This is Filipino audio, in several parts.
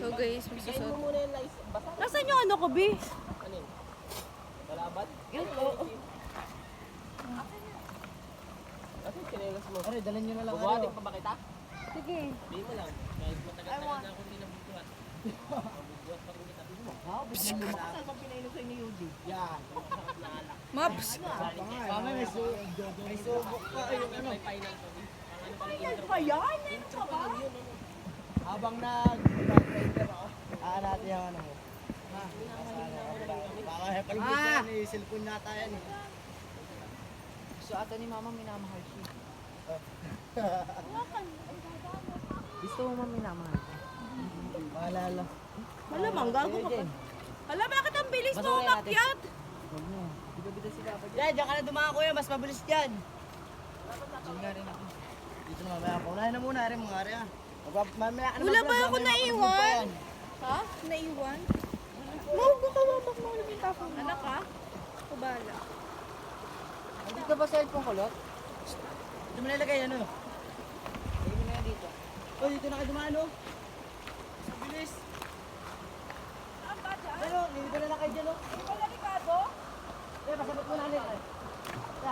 So guys, Bigyan mo muna yung lice. Basa. Nasaan yung ano ko, Bi? Ano yun? Kalaban? Yun, oo. Kasi chinelas mo. Aray, dalhin nyo na lang. Bubuhatin pa ba kita? Sige. Hindi mo lang. Kahit matagal-tagal na ako hindi nabubuhat. Mabubuhat pa rin kita. Bigyan mo na. Saan bang pinainom sa'yo ni Yuji? Yan. Maps! Mami, may subok pa. Yung ano. May final to. Ano pa rin Yan intro? pa yan? Ano Intro pa lang yun. Ano? Habang nag-trader ako, natin yung ano mo. Ha? Baka palugod ni cellphone nata yan eh. So ata ni Mama minamahal siya. Gusto mo minamahal siya? Maalala. Malamang, gago ka pa. Hala, bakit ang bilis mo Basura natin. umakyat? Huwag mo. Bida-bida si Papa dyan. Diyan ka na dumaan kuya, mas mabilis dyan. Diyan nga rin ako. Dito na mamaya. Paunahin na muna rin mga ari ah. Mamaya ka na Wala mag-vlog, ba ako mamaya naiwan? makapag-vlog pa yan. Ha? Naiwan? Wow, baka wamak mo ulit yung tako. Anak ka? Kubala. Andito ba cellphone ko, Lot? Dito mo nilagay ano? Lagay mo na yan dito. Oh, dito na ka dumaan oh. Mas mabilis. Saan ba dyan? Ano, dito na lang kayo dyan oh. Di ba delikado? Eh, pasabot mo na nila eh.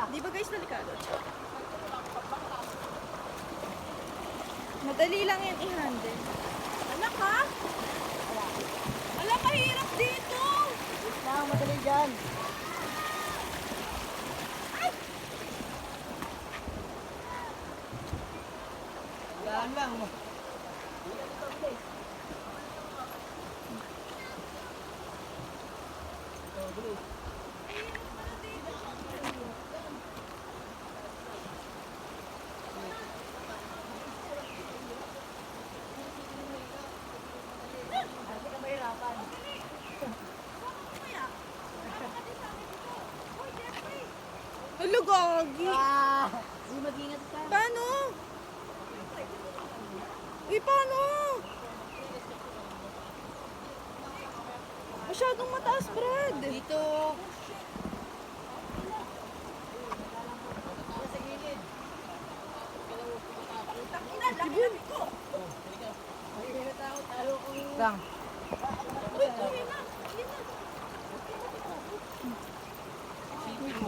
Di ba guys delikado? Madali lang yan i-handle. Anak ka? Alam, mahirap dito! Na, madali dyan. Daan lang. Hello, Gagi! Hindi mag-ingat ka. Paano? Paano? Masyadong mataas, Brad. Dito. Ibon. Lang.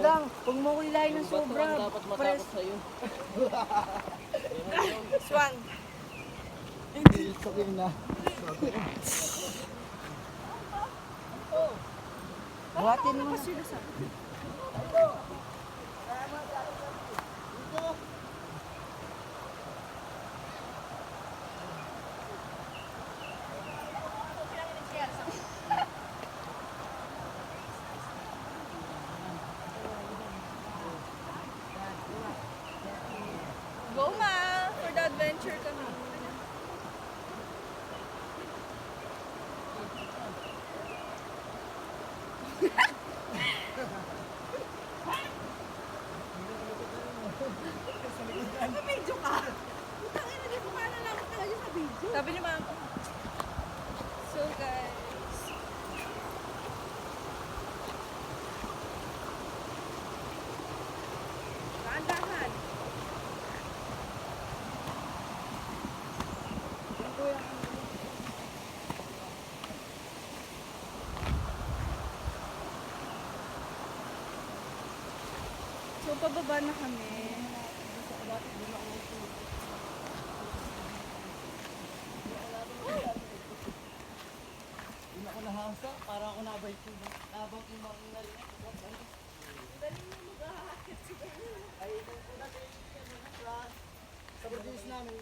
Lang, huwag mo ko ilahin ng sobra. Dapat matakot sa'yo. Swan. Sabihin na. Buhatin mo. Sila sa Go, Ma! For the adventure kami. Video ka? Putang ina, di ko maalala talaga sa video. Sabi ni Mama. So guys. Dahan-dahan. So pababa na kami. Hindi ako nahasa, para ako nabay ko. Nabang imbang na rin. Ay, ito po natin. Sa produce namin,